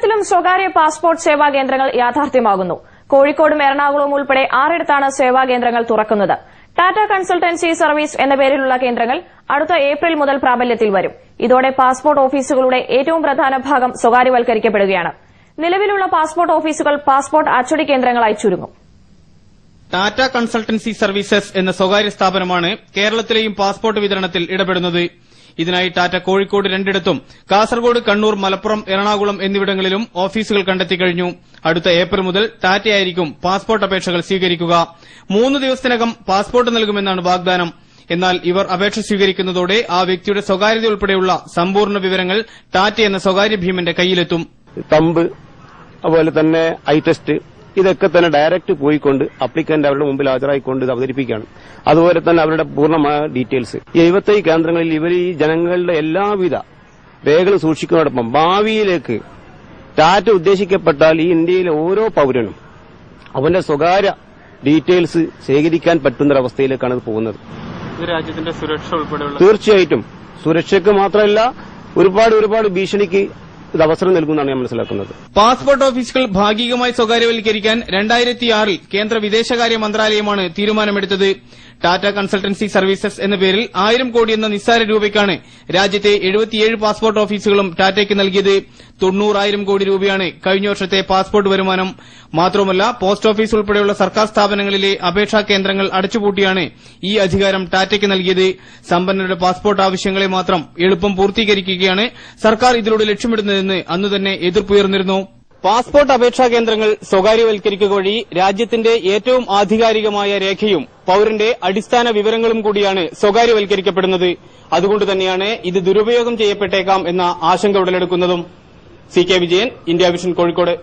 കേരളത്തിലും സ്വകാര്യ പാസ്പോർട്ട് സേവാ കേന്ദ്രങ്ങൾ യാഥാർത്ഥ്യമാകുന്നു. കോഴിക്കോടും എറണാകുളവും ഉൾപ്പെടെ 6 ഇടത്താണ് സേവാ കേന്ദ്രങ്ങൾ തുറക്കുന്നത്. ടാറ്റ കൺസൾട്ടൻസി സർവീസ് എന്ന പേരിലുള്ള കേന്ദ്രങ്ങൾ അടുത്ത ഏപ്രിൽ മുതൽ പ്രാബല്യത്തിൽ വരും. ഇതോടെ പാസ്പോർട്ട് ഓഫീസുകളുടെ ഏറ്റവും പ്രധാന ഭാഗം സ്വകാര്യവൽക്കരിക്കപ്പെടുകയാണ്. നിലവിലുള്ള പാസ്പോർട്ട് ഓഫീസുകൾ പാസ്പോർട്ട് അച്ചടി കേന്ദ്രങ്ങളായി ചുരുങ്ങും. ടാറ്റ കൺസൾട്ടൻസി സർവീസസ് എന്ന സ്വകാര്യ സ്ഥാപനമാണ് കേരളത്തിലെയും പാസ്പോർട്ട് വിതരണത്തിൽ ഇടപെടുന്നത്. ഇതിനായി ടാറ്റ കോഴിക്കോട് 2 ഇടത്തും കാസർഗോഡ്, കണ്ണൂർ, മലപ്പുറം, എറണാകുളം എന്നിവിടങ്ങളിലും ഓഫീസുകൾ കണ്ടെത്തിക്കഴിഞ്ഞു. അടുത്ത ഏപ്രിൽ മുതൽ ടാറ്റയായിരിക്കും പാസ്പോർട്ട് അപേക്ഷകൾ സ്വീകരിക്കുക. 3 ദിവസത്തിനകം പാസ്പോർട്ട് നൽകുമെന്നാണ് വാഗ്ദാനം. എന്നാൽ ഇവർ അപേക്ഷ സ്വീകരിക്കുന്നതോടെ ആ വ്യക്തിയുടെ സ്വകാര്യത ഉൾപ്പെടെയുള്ള സമ്പൂർണ്ണ വിവരങ്ങൾ ടാറ്റ എന്ന സ്വകാര്യ ഭീമന്റെ കയ്യിലെത്തും. തമ്പ്, അതുപോലെ തന്നെ ഐ ടെസ്റ്റ്, ഇതൊക്കെ തന്നെ ഡയറക്റ്റ് പോയിക്കൊണ്ട് അപ്ലിക്കന്റ് അവരുടെ മുമ്പിൽ ഹാജരായിക്കൊണ്ട് ഇത് അവതരിപ്പിക്കുകയാണ്. അതുപോലെ തന്നെ അവരുടെ പൂർണ്ണമായ ഡീറ്റെയിൽസ് 75 കേന്ദ്രങ്ങളിൽ ഇവർ ഈ ജനങ്ങളുടെ എല്ലാവിധ രേഖകൾ സൂക്ഷിക്കുന്നതോടൊപ്പം ഭാവിയിലേക്ക് ടാറ്റ ഉദ്ദേശിക്കപ്പെട്ടാൽ ഈ ഇന്ത്യയിലെ ഓരോ പൌരനും അവന്റെ സ്വകാര്യ ഡീറ്റെയിൽസ് ശേഖരിക്കാൻ പറ്റുന്നൊരവസ്ഥയിലേക്കാണ് ഇത് പോകുന്നത്. രാജ്യത്തിന്റെ സുരക്ഷ ഉൾപ്പെടെയുള്ള തീർച്ചയായിട്ടും സുരക്ഷയ്ക്ക് മാത്രമല്ല ഒരുപാട് ഭീഷണിക്ക് ഇത് അവസരം നൽകുന്നതാണ് ഞാൻ മനസ്സിലാക്കുന്നത്. പാസ്പോർട്ട് ഓഫീസുകൾ ഭാഗികമായി സ്വകാര്യവൽക്കരിക്കാൻ 2006 കേന്ദ്ര വിദേശകാര്യ മന്ത്രാലയമാണ് തീരുമാനമെടുത്തത്. ടാറ്റ കൺസൾട്ടൻസി സർവീസസ് എന്ന പേരിൽ 1000 കോടി എന്ന നിസ്സാര രൂപയ്ക്കാണ് രാജ്യത്തെ 77 പാസ്പോർട്ട് ഓഫീസുകളും ടാറ്റയ്ക്ക് നൽകിയത്. 90,000 കോടി രൂപയാണ് കഴിഞ്ഞ വർഷത്തെ പാസ്പോർട്ട് വരുമാനം. മാത്രമല്ല, പോസ്റ്റ് ഓഫീസ് ഉൾപ്പെടെയുള്ള സർക്കാർ സ്ഥാപനങ്ങളിലെ അപേക്ഷാ കേന്ദ്രങ്ങൾ അടച്ചുപൂട്ടിയാണ് ഈ അധികാരം ടാറ്റയ്ക്ക് നൽകിയത്. സമ്പന്നരുടെ പാസ്പോർട്ട് ആവശ്യങ്ങളെ മാത്രം എളുപ്പം പൂർത്തീകരിക്കുകയാണ് സർക്കാർ ഇതിലൂടെ ലക്ഷ്യമിടുന്നതെന്ന് അന്നുതന്നെ എതിർപ്പുയർന്നിരുന്നു. പാസ്പോർട്ട് അപേക്ഷാ കേന്ദ്രങ്ങൾ സ്വകാര്യവൽക്കരിക്കുക വഴി രാജ്യത്തിന്റെ ഏറ്റവും ആധികാരികമായ രേഖയും പൌരന്റെ അടിസ്ഥാന വിവരങ്ങളും കൂടിയാണ് സ്വകാര്യവൽക്കരിക്കപ്പെടുന്നത്. അതുകൊണ്ട് തന്നെയാണ് ഇത് ദുരുപയോഗം ചെയ്യപ്പെട്ടേക്കാം എന്ന ആശങ്ക ഉടലെടുക്കുന്നതും. CK Vijayan, India vision, Kozhikode.